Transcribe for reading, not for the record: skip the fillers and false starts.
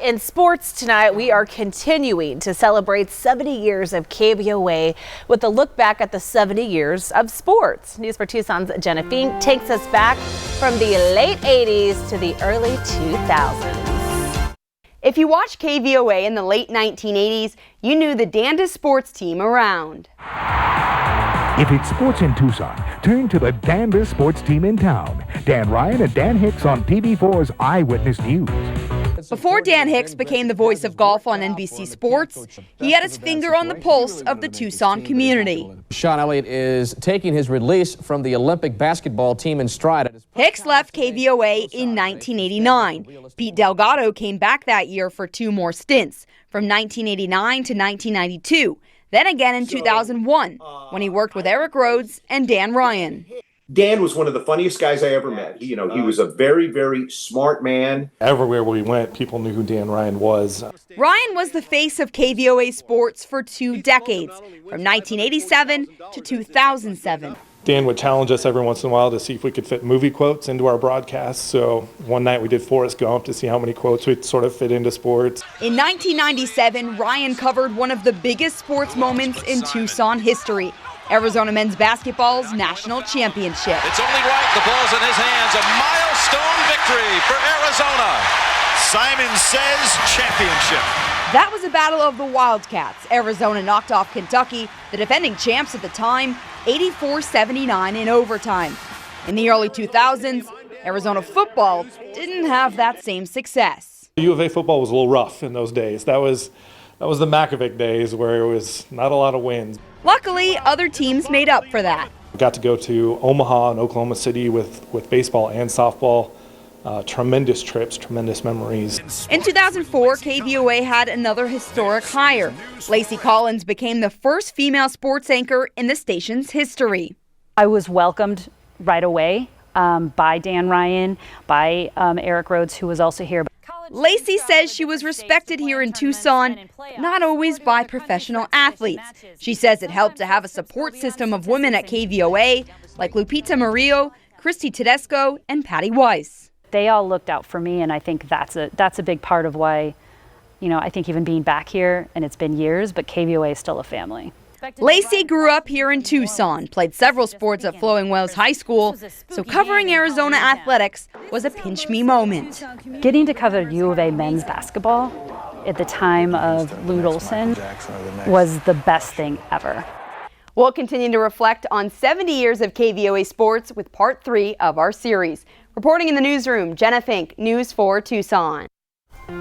In sports tonight, we are continuing to celebrate 70 years of KVOA with a look back at the 70 years of sports. News for Tucson's Jenna Fink takes us back from the late 80s to the early 2000s. If you watched KVOA in the late 1980s, you knew the damnedest sports team around. If it's sports in Tucson, turn to the damnedest sports team in town. Dan Ryan and Dan Hicks on TV4's Eyewitness News. Before Dan Hicks became the voice of golf on NBC Sports, he had his finger on the pulse of the Tucson community. Sean Elliott is taking his release from the Olympic basketball team in stride. Hicks left KVOA in 1989. Pete Delgado came back that year for 2 more stints, from 1989 to 1992, then again in 2001, when he worked with Eric Rhodes and Dan Ryan. Dan was one of the funniest guys I ever met. He was a very, very smart man. Everywhere we went, people knew who Dan Ryan was. Ryan was the face of KVOA sports for 2 decades, from 1987 to 2007. Dan would challenge us every once in a while to see if we could fit movie quotes into our broadcasts. So one night we did Forrest Gump to see how many quotes we'd sort of fit into sports. In 1997, Ryan covered one of the biggest sports moments in Tucson history, Arizona men's basketball's national championship. It's only right, the ball's in his hands, a milestone victory for Arizona. Simon says championship. That was a battle of the Wildcats. Arizona knocked off Kentucky, the defending champs at the time, 84-79 in overtime. In the early 2000s, Arizona football didn't have that same success. U of A football was a little rough in those days. That was the Makovic days where it was not a lot of wins. Luckily, other teams made up for that. I got to go to Omaha and Oklahoma City with baseball and softball. Tremendous trips, tremendous memories. In 2004, KVOA had another historic hire. Lacey Collins became the first female sports anchor in the station's history. I was welcomed right away by Dan Ryan, by Eric Rhodes, who was also here. Lacey says she was respected here in Tucson, but not always by professional athletes. She says it helped to have a support system of women at KVOA, like Lupita Murillo, Christy Tedesco, and Patty Weiss. They all looked out for me, and I think that's a big part of why, I think even being back here, and it's been years, but KVOA is still a family. Lacey grew up here in Tucson, played several sports at Flowing Wells High School, so covering Arizona athletics was a pinch me moment. Getting to cover U of A men's basketball at the time of Lute Olson was the best thing ever. We'll continue to reflect on 70 years of KVOA sports with part 3 of our series. Reporting in the newsroom, Jenna Fink, News 4 Tucson.